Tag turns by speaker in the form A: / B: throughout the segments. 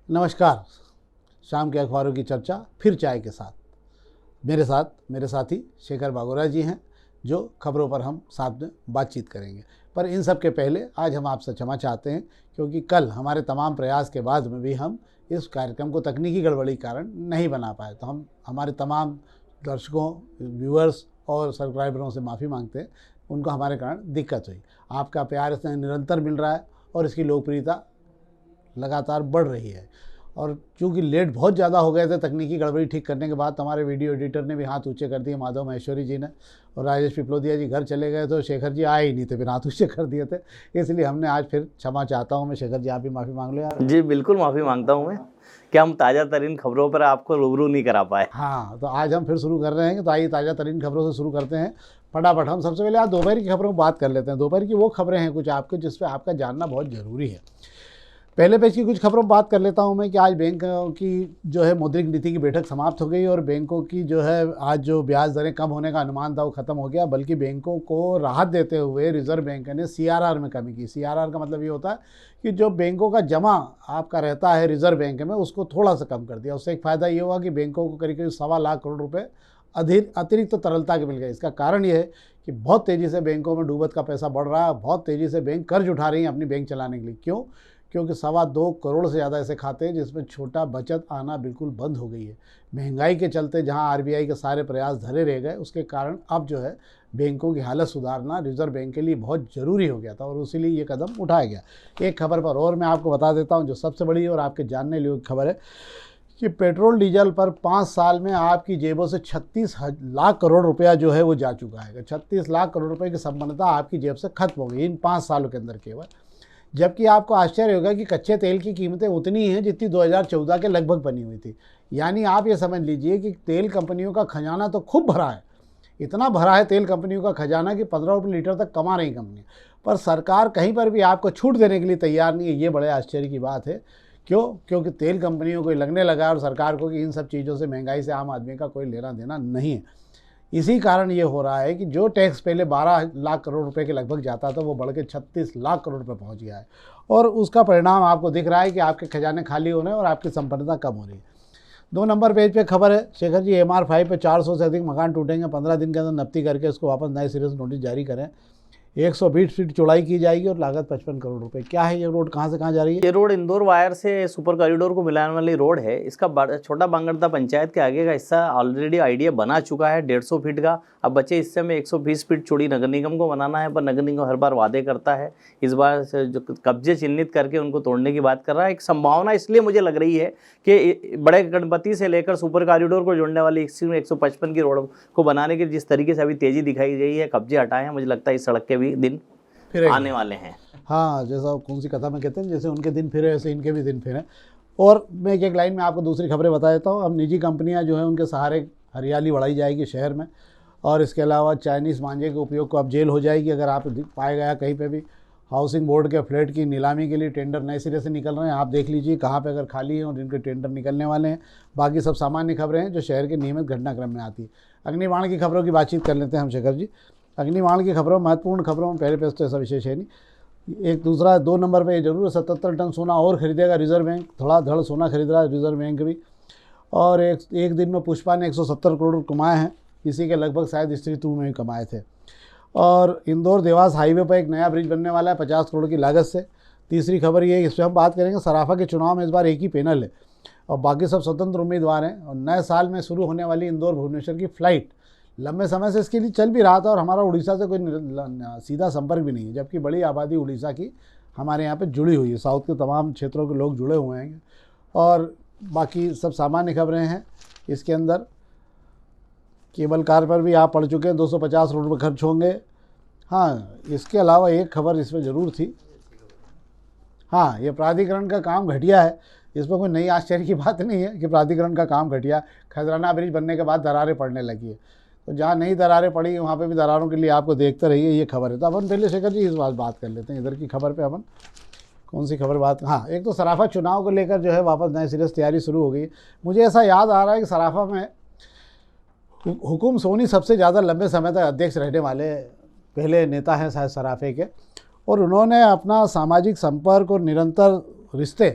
A: नमस्कार। शाम के अखबारों की चर्चा फिर चाय के साथ मेरे साथी शेखर बागोरा जी हैं, जो खबरों पर हम साथ में बातचीत करेंगे। पर इन सब के पहले आज हम आपसे क्षमा चाहते हैं, क्योंकि कल हमारे तमाम प्रयास के बाद में भी हम इस कार्यक्रम को तकनीकी गड़बड़ी के कारण नहीं बना पाए। तो हम हमारे तमाम दर्शकों, व्यूअर्स और सब्सक्राइबरों से माफ़ी मांगते हैं। उनको हमारे कारण दिक्कत हुई। आपका प्यार इसमें निरंतर मिल रहा है और इसकी लोकप्रियता लगातार बढ़ रही है। और चूँकि लेट बहुत ज़्यादा हो गए थे तकनीकी गड़बड़ी ठीक करने के बाद, तो हमारे वीडियो एडिटर ने भी हाथ ऊँचे कर दिए, माधव महेश्वरी जी ने, और राजेश पिपलोदिया जी घर चले गए तो शेखर जी आए ही नहीं थे, फिर हाथ ऊँचे कर दिए थे। इसलिए हमने आज फिर क्षमा चाहता हूँ मैं। शेखर जी, आप भी माफ़ी मांग लो यार।
B: जी बिल्कुल माफ़ी मांगता हूँ मैं कि हम ताज़ा तरीन खबरों पर आपको रूबरू नहीं करा पाए।
A: हाँ, तो आज हम फिर शुरू कर रहे हैं। तो आइए ताज़ा तरीन खबरों से शुरू करते हैं फटाफट। हम सबसे पहले आज दोपहर की खबरों पर बात कर लेते हैं। दोपहर की वो खबरें हैं कुछ आपके, जिस पर आपका जानना बहुत ज़रूरी है। पहले पेज की कुछ खबरों पर बात कर लेता हूं मैं कि आज बैंक की जो है मौद्रिक नीति की बैठक समाप्त हो गई और बैंकों की जो है आज जो ब्याज दरें कम होने का अनुमान था वो ख़त्म हो गया। बल्कि बैंकों को राहत देते हुए रिजर्व बैंक ने सीआरआर में कमी की। सीआरआर का मतलब ये होता है कि जो बैंकों का जमा आपका रहता है रिजर्व बैंक में, उसको थोड़ा सा कम कर दिया। उससे एक फ़ायदा ये हुआ कि बैंकों को करीब करीब 1.25 लाख करोड़ रुपये अतिरिक्त तरलता के मिल गए। इसका कारण ये है कि बहुत तेज़ी से बैंकों में डूबत का पैसा बढ़ रहा है। बहुत तेज़ी से बैंक कर्ज उठा रही हैं अपनी बैंक चलाने के लिए। क्यों? क्योंकि 2.25 करोड़ से ज़्यादा ऐसे खाते हैं जिसमें छोटा बचत आना बिल्कुल बंद हो गई है। महंगाई के चलते जहां आरबीआई के सारे प्रयास धरे रह गए, उसके कारण अब जो है बैंकों की हालत सुधारना रिजर्व बैंक के लिए बहुत ज़रूरी हो गया था और इसीलिए ये कदम उठाया गया। एक खबर पर और मैं आपको बता देता हूँ जो सबसे बड़ी और आपके जानने योग्य खबर है कि पेट्रोल डीजल पर 5 साल में आपकी जेबों से 36 लाख करोड़ रुपया जो है वो जा चुका है। 36 लाख करोड़ रुपये की संपन्नता आपकी जेब से खत्म हो गई इन 5 सालों के अंदर केवल। जबकि आपको आश्चर्य होगा कि कच्चे तेल की कीमतें उतनी हैं जितनी 2014 के लगभग बनी हुई थी। यानी आप ये समझ लीजिए कि तेल कंपनियों का खजाना तो खूब भरा है। इतना भरा है तेल कंपनियों का खजाना कि 15 रुपये लीटर तक कमा रही कंपनियाँ, पर सरकार कहीं पर भी आपको छूट देने के लिए तैयार नहीं है। ये बड़े आश्चर्य की बात है। क्यों? क्योंकि तेल कंपनियों को लगने लगा और सरकार को कि इन सब चीज़ों से, महंगाई से आम आदमी का कोई लेना देना नहीं है। इसी कारण ये हो रहा है कि जो टैक्स पहले 12 लाख करोड़ रुपए के लगभग जाता था वो बढ़ के 36 लाख करोड़ रुपए पहुंच गया है। और उसका परिणाम आपको दिख रहा है कि आपके खजाने खाली होने और आपकी संपन्नता कम हो रही है। 2 नंबर पेज पे खबर है, शेखर जी, MR5 पे 400 से अधिक मकान टूटेंगे। 15 दिन के अंदर नफ्ती करके उसको वापस नए सिरे से नोटिस जारी करें। 120 फीट चौड़ाई की जाएगी और लागत 55 करोड़ रुपए। क्या है ये रोड, कहाँ से कहाँ जा रही है?
B: ये रोड इंदौर वायर से सुपर कॉरिडोर को मिलाने वाली रोड है। इसका छोटा बांगड़दा पंचायत के आगे का हिस्सा ऑलरेडी आइडिया बना चुका है 150 फीट का। अब बचे हिस्से में 120 फीट चौड़ी नगर निगम को बनाना है, पर नगर निगम हर बार वादे करता है। इस बार जो कब्जे चिन्हित करके उनको तोड़ने की बात कर रहा है। एक संभावना इसलिए मुझे लग रही है कि बड़े गणपति से लेकर सुपर कॉरिडोर को जोड़ने वाली 155 की रोड को बनाने की जिस तरीके से अभी तेजी दिखाई गई है, कब्जे हटाए हैं, मुझे लगता है इस सड़क के भी दिन फिर आने वाले हैं।
A: हाँ, जैसा कौन सी कथा में कहते हैं, जैसे उनके दिन फिरे ऐसे इनके भी दिन फिरे। और मैं एक लाइन में आपको दूसरी खबरें बता देता हूँ। अब निजी कंपनियां जो हैं उनके सहारे हरियाली बढ़ाई जाएगी शहर में। और इसके अलावा चाइनीज़ मांझे के उपयोग को अब जेल हो जाएगी अगर आप पाया गया कहीं पे भी। हाउसिंग बोर्ड के फ्लैट की नीलामी के लिए टेंडर नए सिरे से निकल रहे हैं। आप देख लीजिए कहाँ पे अगर खाली हैं और जिनके टेंडर निकलने वाले हैं। बाकी सब सामान्य खबरें हैं जो शहर के नियमित घटनाक्रम में आती है। अग्निबाण की खबरों की बातचीत कर लेते हैं हम शेखर जी। अग्निबाण की खबरों, महत्वपूर्ण खबरों में पहले पेज तो ऐसा विशेष है नहीं। एक दूसरा 2 नंबर पे ये जरूर 77 टन सोना और खरीदेगा रिजर्व बैंक। थोड़ा धड़ सोना खरीद रहा है रिजर्व बैंक भी। और एक दिन में पुष्पा ने 170 करोड़ कमाए हैं। इसी के लगभग शायद स्त्री 2 में ही कमाए थे। और इंदौर देवास हाईवे पर एक नया ब्रिज बनने वाला है 50 करोड़ की लागत से। तीसरी खबर ये है, इस पर हम बात करेंगे। सराफा के चुनाव में इस बार एक ही पैनल है और बाकी सब स्वतंत्र उम्मीदवार हैं। और नए साल में शुरू होने वाली इंदौर भुवनेश्वर की फ़्लाइट लंबे समय से इसके लिए चल भी रहा था और हमारा उड़ीसा से कोई सीधा संपर्क भी नहीं है, जबकि बड़ी आबादी उड़ीसा की हमारे यहाँ पे जुड़ी हुई है। साउथ के तमाम क्षेत्रों के लोग जुड़े हुए हैं। और बाकी सब सामान्य खबरें हैं इसके अंदर। केबल कार पर भी आप पढ़ चुके हैं, 250 करोड़ रुपये खर्च होंगे। हाँ, इसके अलावा एक खबर इसमें ज़रूर थी। हाँ, ये प्राधिकरण का काम घटिया है। इसमें कोई नई आश्चर्य की बात नहीं है कि प्राधिकरण का काम घटिया। खजराना ब्रिज बनने के बाद दरारें पड़ने लगी है, तो जहाँ नई दरारें पड़ी वहाँ पे भी दरारों के लिए आपको देखते रहिए, ये खबर है। तो अपन पहले शेखर जी इस बात कर लेते हैं इधर की खबर पे। अपन कौन सी खबर बात, हाँ, एक तो सराफा चुनाव को लेकर जो है वापस नए सिरे से तैयारी शुरू हो गई। मुझे ऐसा याद आ रहा है कि सराफा में हुकुम सोनी सबसे ज़्यादा लंबे समय तक अध्यक्ष रहने वाले पहले नेता हैं शायद सराफे के। और उन्होंने अपना सामाजिक संपर्क और निरंतर रिश्ते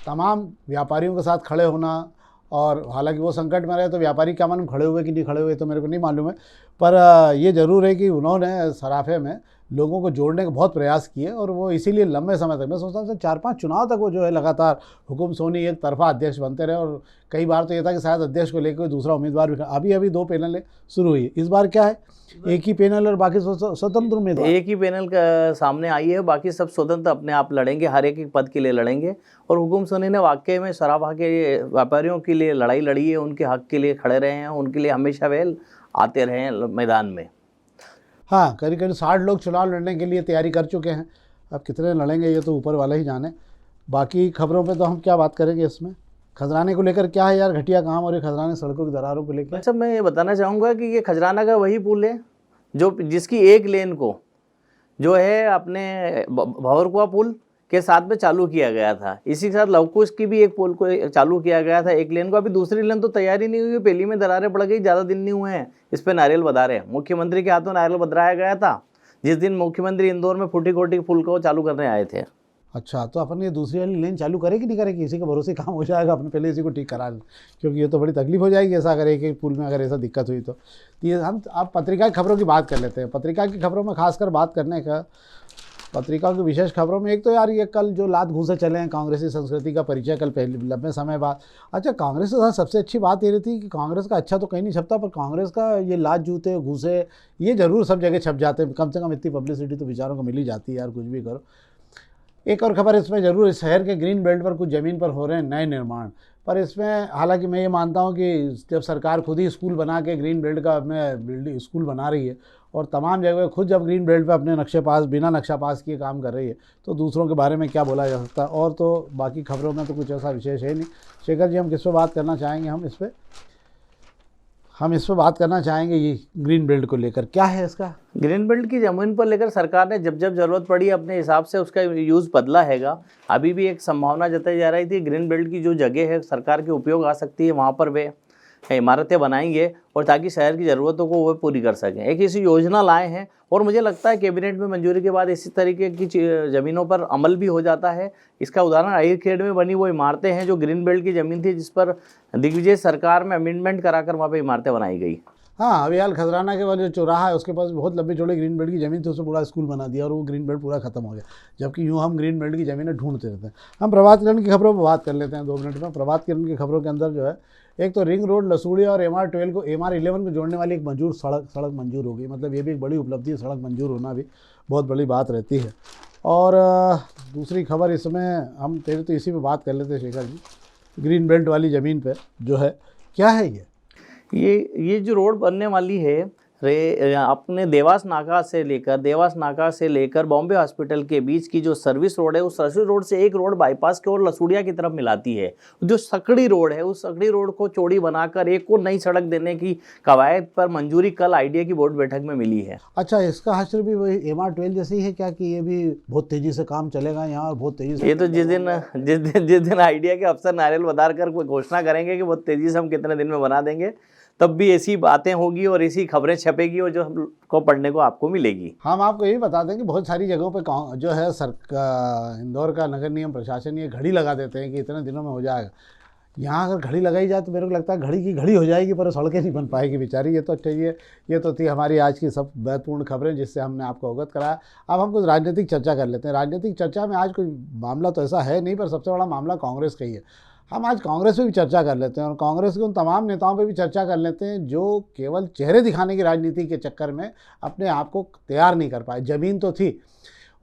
A: तमाम व्यापारियों के साथ खड़े होना, और हालांकि वो संकट में रहे तो व्यापारी क्या मालूम खड़े हुए कि नहीं खड़े हुए तो मेरे को नहीं मालूम है, पर ये ज़रूर है कि उन्होंने सराफे में लोगों को जोड़ने का बहुत प्रयास किए, और वो इसीलिए लंबे समय तक, मैं सोचता हूँ 4-5 चुनाव तक वो जो है लगातार हुकुम सोनी एक तरफा अध्यक्ष बनते रहे, और कई बार तो ये था कि शायद अध्यक्ष को लेकर कोई दूसरा उम्मीदवार भी अभी 2 पैनल शुरू हुई। इस बार क्या है, एक ही पैनल और बाकी स्वतंत्र उम्मीदवार,
B: एक ही पैनल का सामने आई है, बाकी सब स्वतंत्र अपने आप लड़ेंगे, हर एक पद के लिए लड़ेंगे। और हुकुम सोनी ने वाकई में सराफा के व्यापारियों के लिए लड़ाई लड़ी है, उनके हक के लिए खड़े रहे हैं, उनके लिए हमेशा वे आते रहे हैं मैदान में।
A: हाँ, करीब 60 लोग चुनाव लड़ने के लिए तैयारी कर चुके हैं। अब कितने लड़ेंगे ये तो ऊपर वाला ही जाने। बाकी खबरों पे तो हम क्या बात करेंगे, इसमें खजराने को लेकर क्या है यार, घटिया काम, और ये खजराने सड़कों की दरारों को लेकर।
B: अच्छा, मैं ये बताना चाहूँगा कि ये खजराना का वही पुल है जो जिसकी एक लेन को जो है अपने भंवरकुआं पुल के साथ में चालू किया गया था, इसी के साथ लवकुश की भी एक पुल को चालू किया गया था, एक लेन को। अभी दूसरी लेन तो तैयार ही नहीं हुई है, पहली में दरारें पड़ गई, ज़्यादा दिन नहीं हुए हैं, इस पर नारियल बधारे। मुख्यमंत्री के हाथों नारियल बधराया गया था जिस दिन मुख्यमंत्री इंदौर में फूटी कोटी पुल को चालू करने आए थे।
A: अच्छा, तो अपन ये दूसरी वाली लेन चालू करेगी नहीं करेगी, इसी के भरोसे काम हो जाएगा, अपन पहले इसी को ठीक करा लें, क्योंकि ये तो बड़ी तकलीफ हो जाएगी ऐसा अगर एक पुल में अगर ऐसा दिक्कत हुई तो ये हम आप पत्रिका की खबरों की बात कर लेते हैं। पत्रिका की खबरों में खासकर बात करने का, पत्रिकाओं की विशेष खबरों में एक तो यार ये कल जो लात घूसे चले हैं, कांग्रेसी संस्कृति का परिचय कल पहले लंबे समय बाद। अच्छा, कांग्रेस के साथ सबसे अच्छी बात ये रहती है कि कांग्रेस का अच्छा तो कहीं नहीं छपता, पर कांग्रेस का ये लात जूते घूसे ये ज़रूर सब जगह छप जाते हैं, कम से कम इतनी पब्लिसिटी तो बेचारों को मिल ही जाती है यार, कुछ भी करो। एक और खबर इसमें ज़रूर, इस शहर के ग्रीन बेल्ट पर कुछ ज़मीन पर हो रहे हैं नए निर्माण, पर इसमें हालांकि मैं ये मानता हूँ कि जब सरकार खुद ही स्कूल बना के ग्रीन बेल्ट का अपने बिल्डिंग स्कूल बना रही है और तमाम जगह खुद जब ग्रीन बेल्ट पे अपने नक्शे पास बिना नक्शा पास किए काम कर रही है, तो दूसरों के बारे में क्या बोला जा सकता है। और तो बाकी खबरों में तो कुछ ऐसा विशेष है नहीं। शेखर जी, हम किस पे बात करना चाहेंगे, हम इस पर बात करना चाहेंगे ये ग्रीन बेल्ट को लेकर, क्या है इसका।
B: ग्रीन बेल्ट की ज़मीन पर लेकर सरकार ने जब जब ज़रूरत पड़ी अपने हिसाब से उसका यूज़ बदला हैगा। अभी भी एक संभावना जताई जा रही थी ग्रीन बेल्ट की जो जगह है सरकार के उपयोग आ सकती है, वहाँ पर वे इमारतें बनाएंगे और ताकि शहर की ज़रूरतों को वो पूरी कर सकें। एक ऐसी योजना लाए हैं और मुझे लगता है कैबिनेट में मंजूरी के बाद इसी तरीके की ज़मीनों पर अमल भी हो जाता है। इसका उदाहरण आहिरखेड़ में बनी वो इमारतें हैं जो ग्रीन बेल्ट की ज़मीन थी, जिस पर दिग्विजय सरकार में अमेंडमेंट कराकर वहाँ पर इमारतें बनाई गई।
A: हाँ, अभी हाल खजराना के वाले जो चौराहा है उसके पास बहुत लंबी चौड़ी ग्रीन बेल्ट की ज़मीन थी, उसमें पूरा स्कूल बना दिया और वो ग्रीन बेल्ट पूरा खत्म हो गया। जबकि यूँ हम ग्रीन बेल्ट की ज़मीनें ढूंढते रहते हैं। हम प्रभात किरण की खबरों पर बात कर लेते हैं 2 मिनट में। प्रभात किरण की खबरों के अंदर जो है, एक तो रिंग रोड लसूड़िया और MR11 को जोड़ने वाली एक मंजूर सड़क मंजूर हो गई। मतलब ये भी एक बड़ी उपलब्धि है, सड़क मंजूर होना भी बहुत बड़ी बात रहती है। और दूसरी खबर इसमें हम पहले तो इसी पे बात कर लेते हैं शेखर जी, ग्रीन बेल्ट वाली ज़मीन पे जो है क्या है
B: ये जो रोड बनने वाली है अपने देवास नाका से लेकर बॉम्बे हॉस्पिटल के बीच की जो सर्विस रोड है, उस सर्विस रोड से एक रोड बाईपास के और लसूड़िया की तरफ मिलाती है। जो सकड़ी रोड है, उस सकड़ी रोड को चौड़ी बनाकर एक को नई सड़क देने की कवायद पर मंजूरी कल आईडिया की बोर्ड बैठक में मिली है।
A: अच्छा, इसका हश्र भी वही MR12 जैसे ही है क्या, कि ये भी बहुत तेजी से काम चलेगा यहाँ और बहुत तेजी से?
B: ये तो जिस दिन आईडिया के अफसर नारियल बधार कर कोई घोषणा करेंगे कि बहुत तेजी से हम कितने दिन में बना देंगे, तब भी ऐसी बातें होगी और ऐसी खबरें छपेगी और जो हमको पढ़ने को आपको मिलेगी।
A: हम आपको यही बता दें कि बहुत सारी जगहों पे जो है इंदौर का नगर निगम प्रशासन ये घड़ी लगा देते हैं कि इतने दिनों में हो जाएगा। यहाँ अगर घड़ी लगाई जाए तो मेरे को लगता है घड़ी की घड़ी हो जाएगी, पर सड़कें नहीं बन पाएगी बेचारी। ये तो चाहिए। ये तो थी हमारी आज की सब महत्वपूर्ण खबरें जिससे हमने आपको अवगत कराया। अब हम कुछ राजनीतिक चर्चा कर लेते हैं। राजनीतिक चर्चा में आज कोई मामला तो ऐसा है नहीं, पर सबसे बड़ा मामला कांग्रेस का ही है। हम आज कांग्रेस पे भी चर्चा कर लेते हैं और कांग्रेस के उन तमाम नेताओं पे भी चर्चा कर लेते हैं जो केवल चेहरे दिखाने की राजनीति के चक्कर में अपने आप को तैयार नहीं कर पाए। ज़मीन तो थी,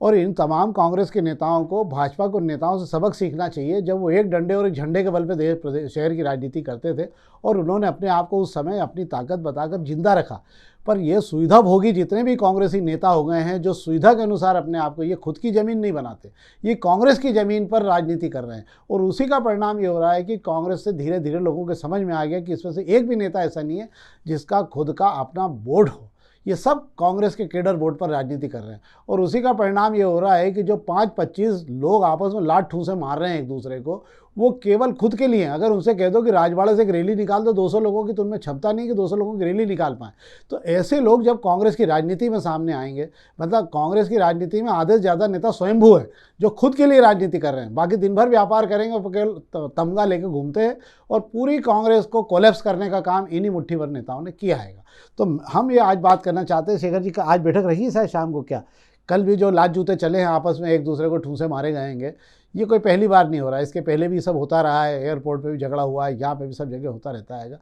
A: और इन तमाम कांग्रेस के नेताओं को, भाजपा के नेताओं से सबक सीखना चाहिए जब वो एक डंडे और एक झंडे के बल पे देश प्रदेश शहर की राजनीति करते थे और उन्होंने अपने आप को उस समय अपनी ताकत बताकर जिंदा रखा। पर ये सुविधा भोगी जितने भी कांग्रेसी नेता हो गए हैं, जो सुविधा के अनुसार अपने आप को, ये खुद की ज़मीन नहीं बनाते, ये कांग्रेस की ज़मीन पर राजनीति कर रहे हैं। और उसी का परिणाम ये हो रहा है कि कांग्रेस से धीरे धीरे लोगों के समझ में आ गया कि इसमें से एक भी नेता ऐसा नहीं है जिसका खुद का अपना बोर्ड हो। ये सब कांग्रेस के केडर बोर्ड पर राजनीति कर रहे हैं और उसी का परिणाम ये हो रहा है कि जो 5-25 लोग आपस में लात ठूंसे मार रहे हैं एक दूसरे को, वो केवल खुद के लिए हैं। अगर उनसे कह दो कि राजवाड़े से एक रैली निकाल दो 200 लोगों की, तो उनमें क्षमता नहीं कि 200 लोगों की रैली निकाल पाएँ। तो ऐसे लोग जब कांग्रेस की राजनीति में सामने आएंगे, मतलब कांग्रेस की राजनीति में आधे से ज़्यादा नेता स्वयंभू हैं जो खुद के लिए राजनीति कर रहे हैं, बाकी दिन भर व्यापार करेंगे और केवल तमगा लेकर घूमते हैं, और पूरी कांग्रेस को कोलैप्स करने का काम इन्हीं मुट्ठी भर नेताओं ने किया है। तो हम ये आज बात करना चाहते हैं, शेखर जी का आज बैठक रही है शायद शाम को, क्या कल भी जो लात जूते चले हैं आपस में, एक दूसरे को ठूंसे मारे जाएंगे, ये कोई पहली बार नहीं हो रहा है, इसके पहले भी सब होता रहा है, एयरपोर्ट पे भी झगड़ा हुआ है, यहाँ पे भी सब जगह होता रहता है।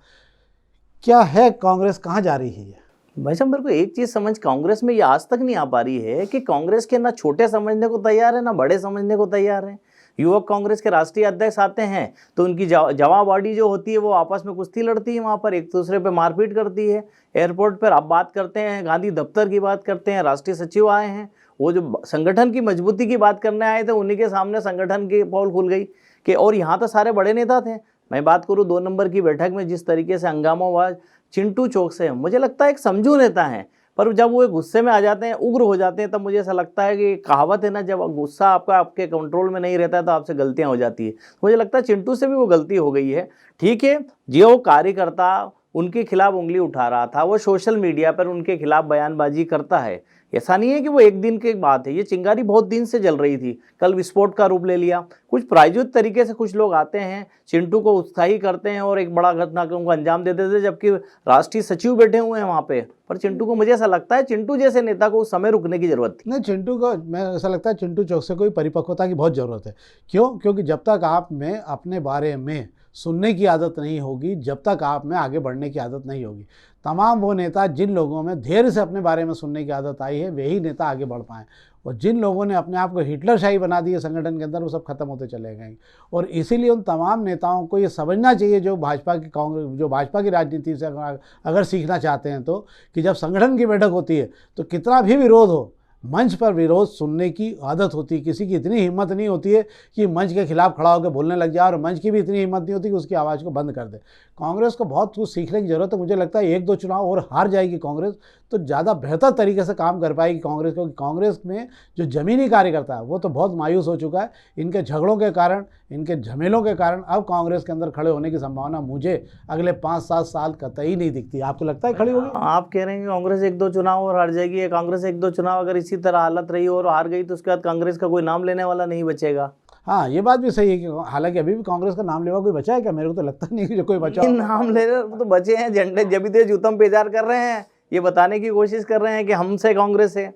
A: क्या है कांग्रेस, कहाँ जा रही है ये?
B: भाई साहब मेरे को एक चीज समझ कांग्रेस में ये आज तक नहीं आ पा रही है कि कांग्रेस के ना छोटे समझने को तैयार है ना बड़े समझने को तैयार है। युवक कांग्रेस के राष्ट्रीय अध्यक्ष आते हैं तो उनकी जवां बॉडी जो होती है वो आपस में कुश्ती लड़ती है, वहां पर एक दूसरे पे मारपीट करती है। एयरपोर्ट पर आप बात करते हैं, गांधी दफ्तर की बात करते हैं, राष्ट्रीय सचिव आए हैं, वो जो संगठन की मजबूती की बात करने आए थे उन्हीं के सामने संगठन की पोल खुल गई कि, और यहाँ तो सारे बड़े नेता थे। मैं बात करूँ 2 नंबर की बैठक में जिस तरीके से हंगामा हुआ चिंटू चौक से, मुझे लगता है एक समझू नेता है, पर जब वो गुस्से में आ जाते हैं, उग्र हो जाते हैं, तब मुझे ऐसा लगता है कि कहावत है ना, जब गुस्सा आपके कंट्रोल में नहीं रहता है तो आपसे गलतियां हो जाती है। मुझे लगता है चिंटू से भी वो गलती हो गई है। ठीक है, जो कार्यकर्ता उनके खिलाफ उंगली उठा रहा था वो सोशल मीडिया पर उनके खिलाफ बयानबाजी करता है, ऐसा नहीं है कि वो एक दिन की बात है, ये चिंगारी बहुत दिन से जल रही थी, कल विस्फोट का रूप ले लिया। कुछ प्रायोजित तरीके से कुछ लोग आते हैं, चिंटू को उत्साही करते हैं और एक बड़ा घटनाक्रम को अंजाम दे देते, जबकि राष्ट्रीय सचिव बैठे हुए हैं वहाँ पे। पर चिंटू को, मुझे ऐसा लगता है चिंटू जैसे नेता को उस समय रुकने की जरूरत थी।
A: नहीं, चिंटू को मैं ऐसा लगता है चिंटू चौक से कोई परिपक्वता की बहुत ज़रूरत है। क्यों? क्योंकि जब तक आप में अपने बारे में सुनने की आदत नहीं होगी, जब तक आप में आगे बढ़ने की आदत नहीं होगी, तमाम वो नेता जिन लोगों में धैर्य से अपने बारे में सुनने की आदत आई है वही नेता आगे बढ़ पाएँ, और जिन लोगों ने अपने आप को हिटलरशाही बना दी है संगठन के अंदर, वो सब खत्म होते चले गए। और इसीलिए उन तमाम नेताओं को ये समझना चाहिए जो भाजपा की राजनीति से अगर सीखना चाहते हैं, तो कि जब संगठन की बैठक होती है तो कितना भी विरोध हो, मंच पर विरोध सुनने की आदत होती है। किसी की इतनी हिम्मत नहीं होती है कि मंच के खिलाफ खड़ा होकर बोलने लग जाए, और मंच की भी इतनी हिम्मत नहीं होती कि उसकी आवाज़ को बंद कर दे। कांग्रेस को बहुत कुछ सीखने की ज़रूरत है। मुझे लगता है 1-2 चुनाव और हार जाएगी कांग्रेस तो ज़्यादा बेहतर तरीके से काम कर पाएगी कांग्रेस, क्योंकि कांग्रेस में जो ज़मीनी कार्यकर्ता है वो तो बहुत मायूस हो चुका है। इनके झगड़ों के कारण, इनके झमेलों के कारण अब कांग्रेस के अंदर खड़े होने की संभावना मुझे अगले 5-7 साल कतई नहीं दिखती। आपको लगता है खड़ी होगी?
B: आप कह रहे हैं कि कांग्रेस 1-2 चुनाव और हार जाएगी। कांग्रेस 1-2 चुनाव अगर इसी तरह हालत रही और हार गई तो उसके बाद कांग्रेस का कोई नाम लेने वाला नहीं बचेगा।
A: हाँ, ये बात भी सही है कि हालांकि अभी भी कांग्रेस का नाम लेवा कोई बचा है क्या? मेरे को तो लगता नहीं कि जो कोई बचा।
B: नाम ले रहे तो बचे हैं, झंडे जब भी जूतम पेजार कर रहे हैं, ये बताने की कोशिश कर रहे हैं कि हमसे कांग्रेस है।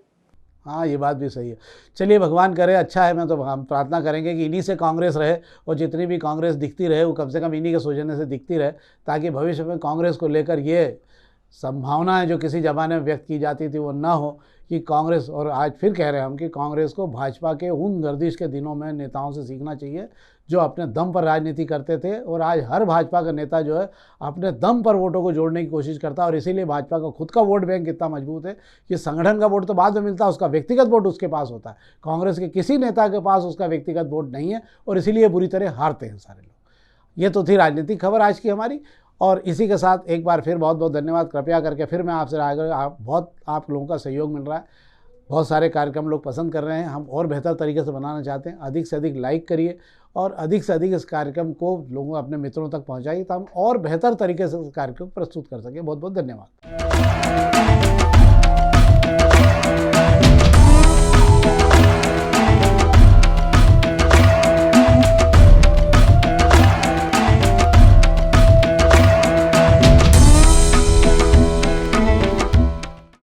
A: हाँ, ये बात भी सही है। चलिए, भगवान करे अच्छा है। मैं तो हम प्रार्थना करेंगे कि इन्हीं से कांग्रेस रहे, और जितनी भी कांग्रेस दिखती रहे वो कम से कम इन्हीं के सौजन्य से दिखती रहे, ताकि भविष्य में कांग्रेस को लेकर ये संभावनाएं जो किसी ज़माने में व्यक्त की जाती थी वो ना हो, कि कांग्रेस, और आज फिर कह रहे हैं हम कि कांग्रेस को भाजपा के उन गर्दिश के दिनों में नेताओं से सीखना चाहिए जो अपने दम पर राजनीति करते थे। और आज हर भाजपा का नेता जो है अपने दम पर वोटों को जोड़ने की कोशिश करता है, और इसीलिए भाजपा का खुद का वोट बैंक इतना मजबूत है कि संगठन का वोट तो बाद में मिलता है, उसका व्यक्तिगत वोट उसके पास होता है। कांग्रेस के किसी नेता के पास उसका व्यक्तिगत वोट नहीं है, और इसीलिए बुरी तरह हारते हैं सारे लोग। ये तो थी राजनीतिक खबर आज की हमारी, और इसी के साथ एक बार फिर बहुत बहुत धन्यवाद। कृपया करके फिर मैं आपसे राय करूँ, आप लोगों का सहयोग मिल रहा है, बहुत सारे कार्यक्रम लोग पसंद कर रहे हैं, हम और बेहतर तरीके से बनाना चाहते हैं। अधिक से अधिक लाइक करिए और अधिक से अधिक इस कार्यक्रम को लोगों अपने मित्रों तक पहुंचाइए, तो हम और बेहतर तरीके से इस कार्यक्रम को प्रस्तुत कर सकें। बहुत बहुत धन्यवाद।